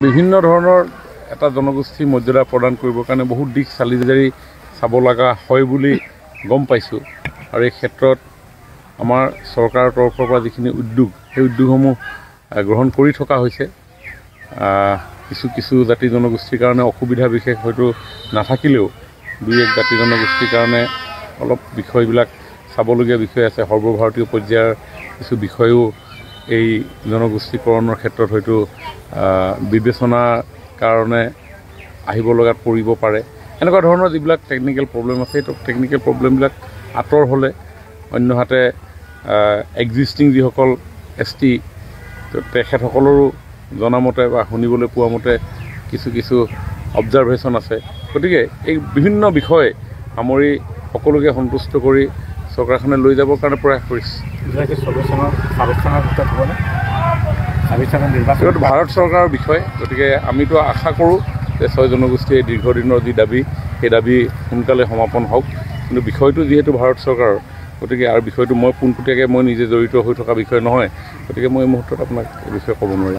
বিভিন্ন ধৰণৰ এটা জনগোষ্ঠী মৰ্যাদা প্ৰদান কৰিবৰ কাৰণে বহুত দিশ চালি জাৰি চাব লগা হয় বুলি গম পাইছোঁ আৰু এই ক্ষেত্ৰত আমাৰ চৰকাৰৰ তৰফৰ পৰা যিখিনি উদ্যোগ সেই উদ্যোগসমূহ গ্ৰহণ কৰি থকা হৈছে। কিছু জাতি জনগোষ্ঠীৰ কাৰণে অসুবিধা বিশেষ হয়তো নাথাকিলেও দুই এক জাতি জনগোষ্ঠীৰ কাৰণে অলপ বিষয়বিলাক চাবলগীয়া বিষয় আছে। সৰ্বভাৰতীয় পৰ্যায়ৰ কিছু বিষয়ও এই জনগোষ্ঠীকৰণৰ ক্ষেত্ৰত হয়তো বিবেচনাৰ কাৰণে আহিব লগাত পৰিব পাৰে। এনেকুৱা ধৰণৰ যিবিলাক টেকনিকেল প্ৰব্লেম আছে, সেই টেকনিকেল প্ৰব্লেমবিলাক আঁতৰ হ'লে অন্যহাতে এক্সিষ্টিং যিসকল ST তেখেতসকলৰো জনামতে বা শুনিবলৈ পোৱা মতে কিছু অবজাৰভেশ্যন আছে। গতিকে এই বিভিন্ন বিষয় সামৰি সকলোকে সন্তুষ্ট কৰি চৰকাৰখনে লৈ যাবৰ কাৰণে প্ৰয়াস কৰিছে। এইটো ভাৰত চৰকাৰৰ বিষয়। গতিকে আমিতো আশা কৰোঁ যে 6 জনগোষ্ঠীৰ দীৰ্ঘদিনৰ যি দাবী সেই দাবী সোনকালে সমাপন হওক। কিন্তু বিষয়টো যিহেতু ভাৰত চৰকাৰৰ, গতিকে আৰু বিষয়টো মই পোনপটীয়াকৈ নিজে জড়িত হৈ থকা বিষয় নহয়। গতিকে মই এই মুহূৰ্তত আপোনাক এই বিষয়ে ক'ব নোৱাৰিম।